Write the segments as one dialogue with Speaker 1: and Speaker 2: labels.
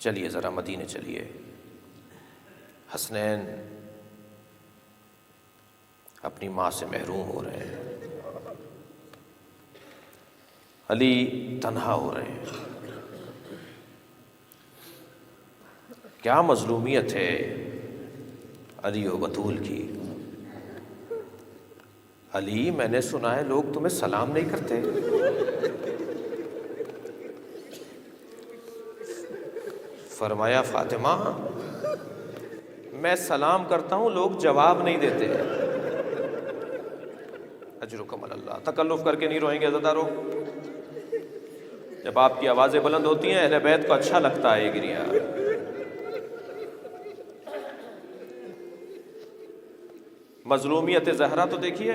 Speaker 1: چلیے ذرا مدینے چلیے۔ حسنین اپنی ماں سے محروم ہو رہے ہیں، علی تنہا ہو رہے ہیں۔ کیا مظلومیت ہے علی و بطول کی۔ علی، میں نے سنا ہے لوگ تمہیں سلام نہیں کرتے۔ فرمایا فاطمہ، میں سلام کرتا ہوں لوگ جواب نہیں دیتے۔ اجرکم اللہ، تکلف کر کے نہیں روئیں گے عزادارو۔ جب آپ کی آوازیں بلند ہوتی ہیں اہل بیت کو اچھا لگتا ہے یہ گریا۔ مظلومیت زہرا تو دیکھیے،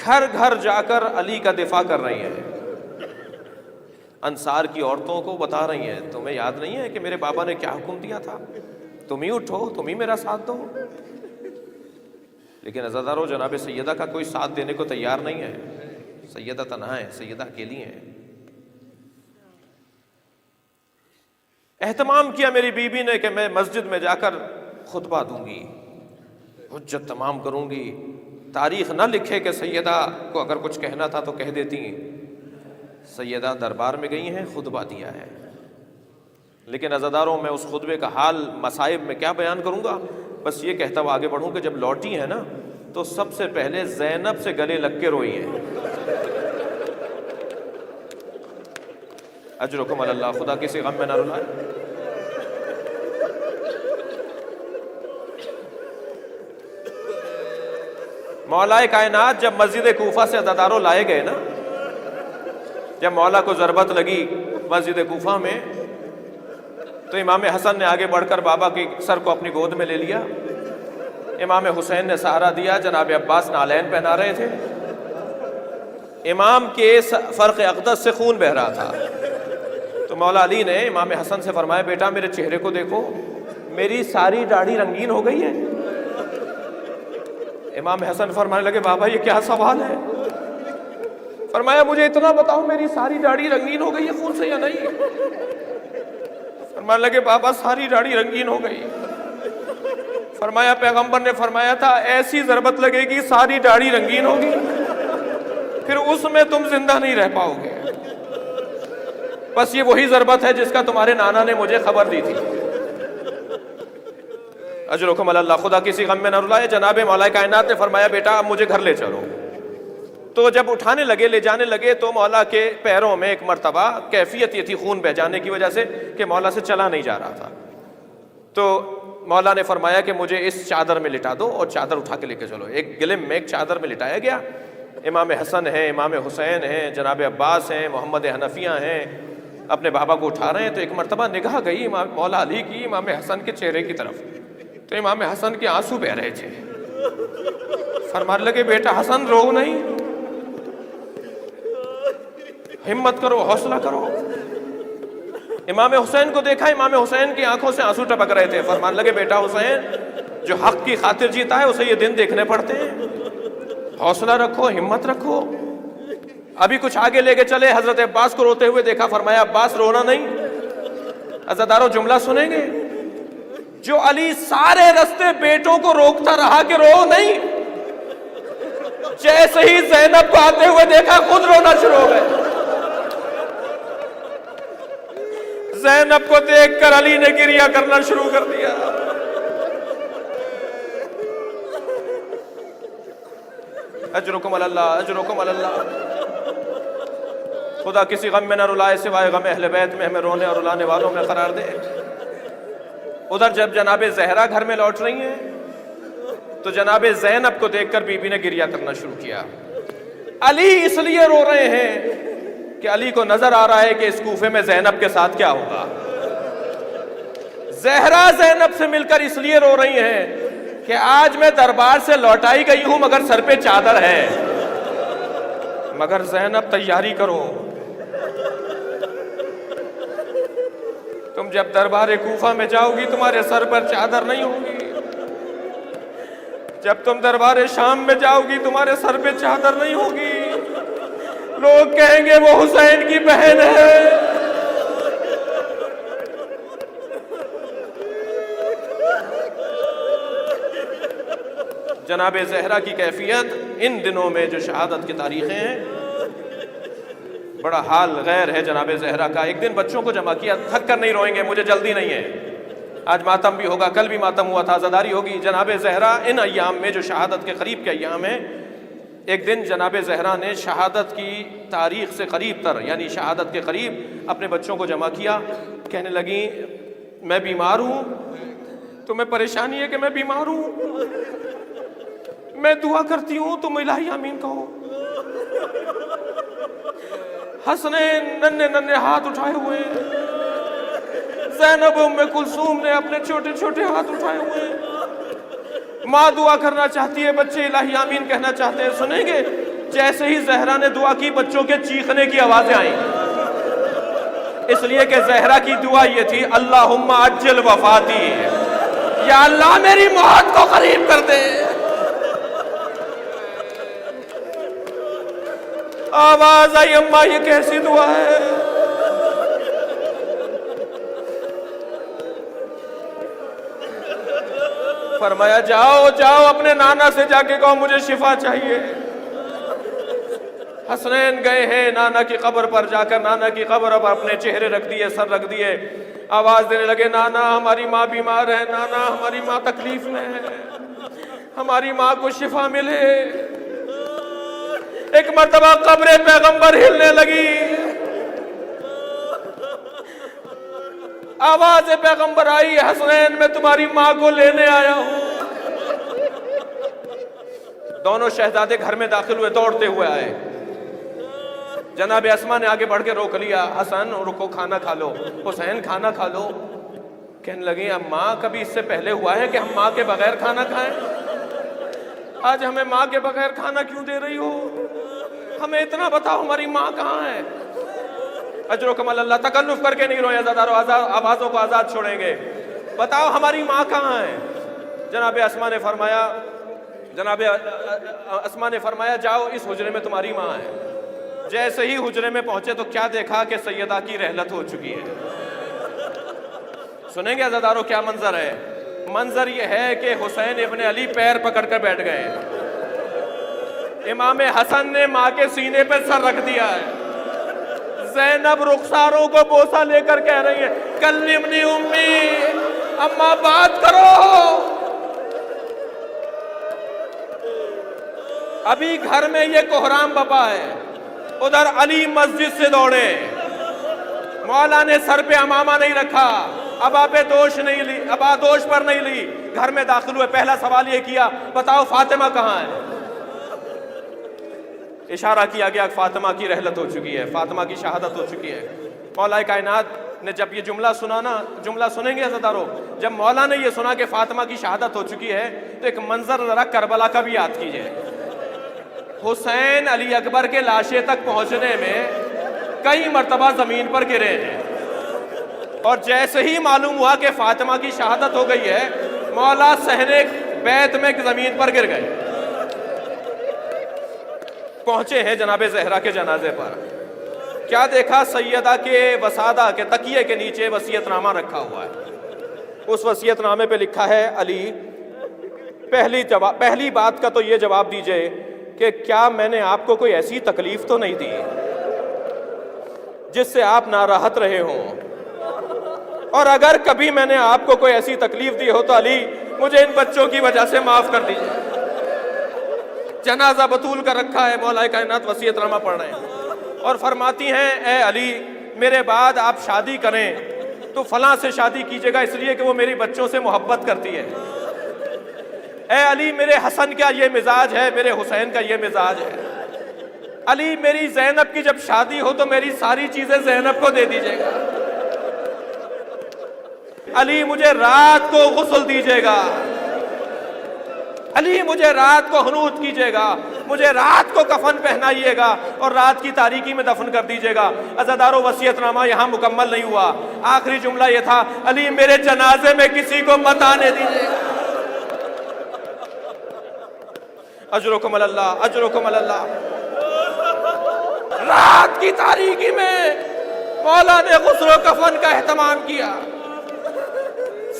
Speaker 1: گھر گھر جا کر علی کا دفاع کر رہی ہیں، انصار کی عورتوں کو بتا رہی ہیں تمہیں یاد نہیں ہے کہ میرے بابا نے کیا حکم دیا تھا، تم ہی اٹھو، تم ہی میرا ساتھ دو۔ لیکن عزادارو، جناب سیدہ کا کوئی ساتھ دینے کو تیار نہیں ہے۔ سیدہ تنہا ہے، سیدہ اکیلی ہیں۔ اہتمام کیا میری بیوی نے کہ میں مسجد میں جا کر خطبہ دوں گی، حجت تمام کروں گی، تاریخ نہ لکھے کہ سیدہ کو اگر کچھ کہنا تھا تو کہہ دیتی۔ سیدہ دربار میں گئی ہیں، خطبہ دیا ہے۔ لیکن عزاداروں، میں اس خطبے کا حال مصائب میں کیا بیان کروں گا، بس یہ کہتا ہوا آگے بڑھوں کہ جب لوٹی ہیں نا تو سب سے پہلے زینب سے گلے لگ کے روئی ہیں۔ اجرکم اللہ، خدا کسی غم میں نہ رلائے۔ مولا کائنات جب مسجد کوفہ سے عزاداروں لائے گئے نا، جب مولا کو ضربت لگی مسجد کوفہ میں، تو امام حسن نے آگے بڑھ کر بابا کے سر کو اپنی گود میں لے لیا، امام حسین نے سہارا دیا، جناب عباس نالین پہنا رہے تھے، امام کے فرق اقدس سے خون بہہ رہا تھا۔ تو مولا علی نے امام حسن سے فرمایا، بیٹا میرے چہرے کو دیکھو، میری ساری داڑھی رنگین ہو گئی ہے۔ امام حسن فرمانے لگے، بابا یہ کیا سوال ہے؟ فرمایا مجھے اتنا بتاؤ، میری ساری داڑھی رنگین ہو گئی ہے خون سے یا نہیں؟ فرمانے لگے، بابا ساری داڑھی رنگین ہو گئی۔ فرمایا پیغمبر نے فرمایا تھا ایسی ضربت لگے گی ساری داڑھی رنگین ہوگی، پھر اس میں تم زندہ نہیں رہ پاؤ گے۔ بس یہ وہی ضربت ہے جس کا تمہارے نانا نے مجھے خبر دی تھی۔ اجرکم اللہ، خدا کسی غم میں نہ رلائے۔ جناب مولا کائنات نے فرمایا، بیٹا اب مجھے گھر لے چلو۔ تو جب اٹھانے لگے، لے جانے لگے، تو مولا کے پیروں میں ایک مرتبہ کیفیت یہ تھی خون بہ جانے کی وجہ سے کہ مولا سے چلا نہیں جا رہا تھا۔ تو مولا نے فرمایا کہ مجھے اس چادر میں لٹا دو، اور چادر اٹھا کے لے کے چلو۔ ایک گلم میں ایک چادر میں لٹایا گیا۔ امام حسن ہیں، امام حسین ہیں، جناب عباس ہیں، محمد حنفیہ ہیں، اپنے بابا کو اٹھا رہے ہیں۔ تو ایک مرتبہ نگاہ گئی مولا علی کی امام حسن کے چہرے کی طرف، تو امام حسن کے آنسو بہ رہے تھے۔ فرمانے لگے، بیٹا حسن رو نہیں، ہمت کرو، حوصلہ کرو۔ امام حسین کو دیکھا، امام حسین کی آنکھوں سے آنسو ٹپک رہے تھے۔ فرمان لگے، بیٹا حسین، جو حق کی خاطر جیتا ہے اسے یہ دن دیکھنے پڑتے ہیں، حوصلہ رکھو، ہمت رکھو۔ ابھی کچھ آگے لے کے چلے، حضرت عباس کو روتے ہوئے دیکھا۔ فرمایا، عباس رونا نہیں۔ عزاداروں جملہ سنیں گے، جو علی سارے رستے بیٹوں کو روکتا رہا کہ رو نہیں، جیسے ہی زینب کو آتے ہوئے دیکھا خود رونا شروع ہو گئے۔ زینب کو دیکھ کر علی نے گریہ کرنا شروع کر دیا۔ اجرکم اللہ، اجرکم اللہ۔ خدا کسی غم میں نہ رلائے سوائے غم اہل بیت میں، ہمیں رونے اور رلانے والوں میں قرار دے۔ ادھر جب جناب زہرا گھر میں لوٹ رہی ہیں تو جناب زینب کو دیکھ کر بی بی نے گریہ کرنا شروع کیا۔ علی اس لیے رو رہے ہیں کہ علی کو نظر آ رہا ہے کہ اس کوفے میں زینب کے ساتھ کیا ہوگا۔ زہرا زینب سے مل کر اس لیے رو رہی ہیں کہ آج میں دربار سے لوٹائی گئی ہوں مگر سر پہ چادر ہے، مگر زینب تیاری کرو، تم جب دربار کوفہ میں جاؤ گی تمہارے سر پر چادر نہیں ہوگی، جب تم دربار شام میں جاؤ گی تمہارے سر پہ چادر نہیں ہوگی، لوگ کہیں گے وہ حسین کی بہن ہے۔ جناب زہرا کی کیفیت ان دنوں میں جو شہادت کی تاریخیں ہیں، بڑا حال غیر ہے جناب زہرا کا۔ ایک دن بچوں کو جمع کیا، تھک کر نہیں روئیں گے، مجھے جلدی نہیں ہے، آج ماتم بھی ہوگا، کل بھی ماتم ہوا تھا، عزاداری ہوگی۔ جناب زہرا ان ایام میں جو شہادت کے قریب کے ایام ہیں، ایک دن جناب زہرا نے شہادت کی تاریخ سے قریب تر، یعنی شہادت کے قریب اپنے بچوں کو جمع کیا۔ کہنے لگیں میں بیمار ہوں، تمہیں پریشانی ہے کہ میں بیمار ہوں، میں دعا کرتی ہوں تم الہی آمین کہو۔ حسنین ننھے ننھے ہاتھ اٹھائے ہوئے ہیں، زینب ام کلثوم نے اپنے چھوٹے چھوٹے ہاتھ اٹھائے ہوئے ہیں۔ ماں دعا کرنا چاہتی ہے، بچے الہی آمین کہنا چاہتے ہیں۔ سنیں گے جیسے ہی زہرا نے دعا کی، بچوں کے چیخنے کی آوازیں آئیں، اس لیے کہ زہرا کی دعا یہ تھی اللہم عجل وفاتی، یا اللہ میری موت کو قریب کر دے۔ آواز آئی اماں یہ کیسی دعا ہے؟ فرمایا جاؤ جاؤ اپنے نانا سے جا کے کہو مجھے شفا چاہیے۔ حسنین گئے ہیں نانا کی قبر پر، جا کر نانا کی قبر پر اپنے چہرے رکھ دیے، سر رکھ دیے، آواز دینے لگے نانا ہماری ماں بیمار ہے، نانا ہماری ماں تکلیف میں ہے، ہماری ماں کو شفا ملے۔ ایک مرتبہ قبر پیغمبر ہلنے لگی، آواز پیغمبر آئی حسنین میں تمہاری ماں کو لینے آیا ہوں۔ دونوں شہزادے گھر میں داخل ہوئے، دوڑتے ہوئے آئے۔ جناب اسما نے آگے بڑھ کے روک لیا، حسن رکو کھانا کھا لو، حسین کھانا کھا لو۔ کہنے لگی اب ماں کبھی اس سے پہلے ہوا ہے کہ ہم ماں کے بغیر کھانا کھائیں؟ آج ہمیں ماں کے بغیر کھانا کیوں دے رہی ہو؟ ہمیں اتنا بتاؤ ہماری ماں کہاں ہے؟ اجرکم اللہ، تکلف کر کے نہیں روئے عزادارو، آوازوں کو آزاد چھوڑیں گے، بتاؤ ہماری ماں کہاں ہے؟ جناب اسما نے فرمایا جاؤ اس حجرے میں تمہاری ماں ہے۔ جیسے ہی حجرے میں پہنچے تو کیا دیکھا کہ سیدہ کی رحلت ہو چکی ہے۔ سنیں گے عزادارو کیا منظر ہے؟ منظر یہ ہے کہ حسین ابن علی پیر پکڑ کر بیٹھ گئے، امام حسن نے ماں کے سینے پہ سر رکھ دیا ہے، زینب رخساروں کو بوسہ لے کر کہہ رہی ہے کلمنی امی، اماں بات کرو۔ ابھی گھر میں یہ کوہرام بپا ہے، ادھر علی مسجد سے دوڑے، مولا نے سر پہ امامہ نہیں رکھا، ابا پہ دوش نہیں لی، ابا دوش پر نہیں لی، گھر میں داخل ہوئے، پہلا سوال یہ کیا بتاؤ فاطمہ کہاں ہے؟ اشارہ کیا گیا فاطمہ کی رحلت ہو چکی ہے، فاطمہ کی شہادت ہو چکی ہے۔ مولا کائنات نے جب یہ جملہ سنا نا، جملہ سنیں گے عزادارو، جب مولا نے یہ سنا کہ فاطمہ کی شہادت ہو چکی ہے تو ایک منظر ذرا کربلا کا بھی یاد کیجئے۔ حسین علی اکبر کے لاشے تک پہنچنے میں کئی مرتبہ زمین پر گرے ہیں، اور جیسے ہی معلوم ہوا کہ فاطمہ کی شہادت ہو گئی ہے، مولا صحنے بیت میں زمین پر گر گئے۔ پہنچے ہیں جناب زہرا کے جنازے پر، کیا دیکھا؟ سیدہ کے وسادہ کے تکیے کے نیچے وصیت نامہ رکھا ہوا ہے۔ اس وصیت نامے پہ لکھا ہے علی پہلی بات کا تو یہ جواب دیجئے کہ کیا میں نے آپ کو کوئی ایسی تکلیف تو نہیں دی جس سے آپ ناراحت رہے ہوں، اور اگر کبھی میں نے آپ کو کوئی ایسی تکلیف دی ہو تو علی مجھے ان بچوں کی وجہ سے معاف کر دیجئے۔ جنازہ بطول کر رکھا ہے، مولا کائنات وصیت نامہ پڑھ رہے ہیں اور فرماتی ہیں اے علی میرے بعد آپ شادی کریں تو فلاں سے شادی کیجئے گا، اس لیے کہ وہ میری بچوں سے محبت کرتی ہے۔ اے علی میرے حسن کا یہ مزاج ہے، میرے حسین کا یہ مزاج ہے۔ علی میری زینب کی جب شادی ہو تو میری ساری چیزیں زینب کو دے دیجئے گا۔ علی مجھے رات کو غسل دیجئے گا، علی مجھے رات کو حنوط کیجئے گا، مجھے رات کو کفن پہنائیے گا اور رات کی تاریکی میں دفن کر دیجئے گا۔ عزادارو وصیت نامہ یہاں مکمل نہیں ہوا، آخری جملہ یہ تھا علی میرے جنازے میں کسی کو مت آنے دیجئے گا۔ اجرکم اللہ، اجرکم اللہ۔ رات کی تاریکی میں مولا نے غسل و کفن کا اہتمام کیا،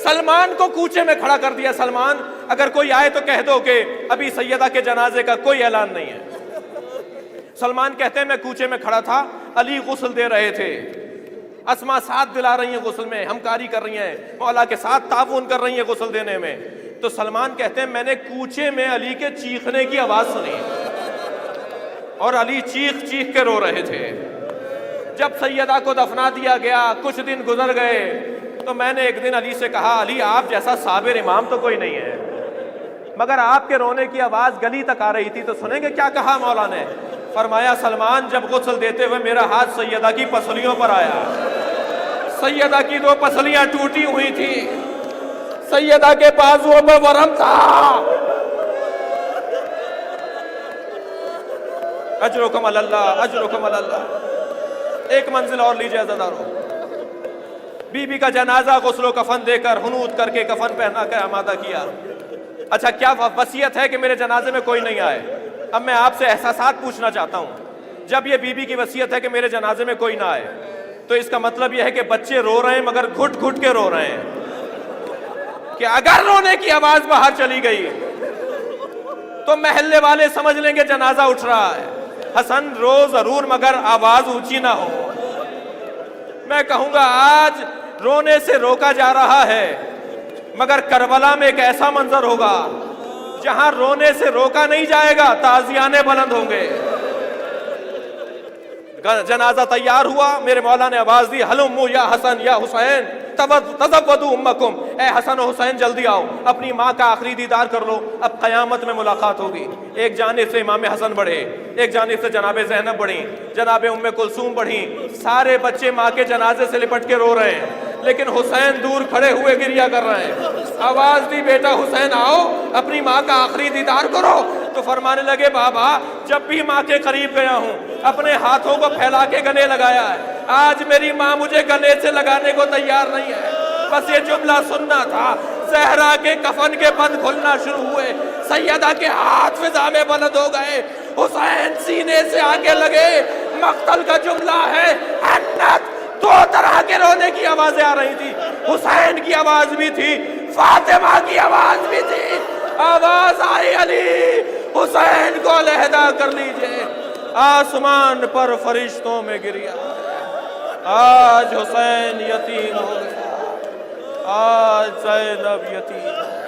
Speaker 1: سلمان کو کوچے میں کھڑا کر دیا، سلمان اگر کوئی آئے تو کہہ دو کہ ابھی سیدہ کے جنازے کا کوئی اعلان نہیں ہے۔ سلمان کہتے ہیں میں کوچے میں کھڑا تھا، علی غسل دے رہے تھے، اسما ساتھ دلا رہی ہیں غسل میں، ہمکاری کر رہی ہیں، مولا کے ساتھ تعاون کر رہی ہیں غسل دینے میں۔ تو سلمان کہتے ہیں میں نے کوچے میں علی کے چیخنے کی آواز سنی اور علی چیخ چیخ کے رو رہے تھے۔ جب سیدہ کو دفنا دیا گیا، کچھ دن گزر گئے، تو میں نے ایک دن علی سے کہا علی آپ جیسا صابر امام تو کوئی نہیں ہے، مگر آپ کے رونے کی آواز گلی تک آ رہی تھی، تو سنیں گے کیا کہا مولا نے؟ فرمایا سلمان جب غسل دیتے ہوئے میرا ہاتھ سیدہ کی پسلیوں پر آیا، سیدہ کی 2 پسلیاں ٹوٹی ہوئی تھی، سیدہ کے بازوؤں میں ورم تھا۔ اجرکم اللہ، اجرکم اللہ۔ ایک منزل اور لیجئے عزیزانو، بی بی کا جنازہ غسل و کفن دے کر ہنود کر کے کفن پہنا کر آمادہ کیا۔ اچھا کیا وصیت ہے کہ میرے جنازے میں کوئی نہیں آئے؟ اب میں آپ سے احساسات پوچھنا چاہتا ہوں۔ جب یہ بی بی کی وصیت ہے کہ میرے جنازے میں کوئی نہ آئے، تو اس کا مطلب یہ ہے کہ بچے رو رہے ہیں مگر گھٹ گھٹ کے رو رہے ہیں، کہ اگر رونے کی آواز باہر چلی گئی تو محلے والے سمجھ لیں گے جنازہ اٹھ رہا ہے۔ حسن رو ضرور مگر آواز اونچی نہ ہو۔ میں کہوں گا آج رونے سے روکا جا رہا ہے، مگر کربلا میں ایک ایسا منظر ہوگا جہاں رونے سے روکا نہیں جائے گا، تعزیانے بلند ہوں گے۔ جنازہ تیار ہوا، میرے مولا نے آواز دی ہلمو یا حسن یا حسین تزودوا امکم، اے حسن و حسین جلدی آؤ، اپنی ماں کا آخری دیدار کر لو، اب قیامت میں ملاقات ہوگی۔ ایک جانب سے امام حسن بڑھے، ایک جانب سے جناب زینب بڑھی، جناب ام کلثوم بڑھی، سارے بچے ماں کے جنازے سے لپٹ کے رو رہے ہیں، لیکن حسین دور کھڑے ہوئے گریہ کر رہے ہیں۔ آواز دی بیٹا حسین آؤ، اپنی ماں کا آخری دیدار کرو۔ تو فرمانے لگے بابا جب بھی ماں کے قریب گیا ہوں اپنے ہاتھوں کو پھیلا کے گلے لگایا ہے، آج میری ماں مجھے گلے سے لگانے کو تیار نہیں ہے، بس یہ جملہ سننا تھا۔ زہرا کے کفن کے بند کھلنا شروع ہوئے، سیدہ کے ہاتھ فضا میں بلند ہو گئے، حسین سینے سے آگے لگے۔ مقتل کا جملہ ہے حنت، 2 طرح کے رونے کی آوازیں آ رہی تھی، حسین کی آواز بھی تھی، فاطمہ کی آواز بھی تھی۔ آواز آئی علی حسین کو علیحدہ کر لیجئے۔ آسمان پر فرشتوں میں گریا، آج حسین یتیم ہو گیا، آج زینب یتیم۔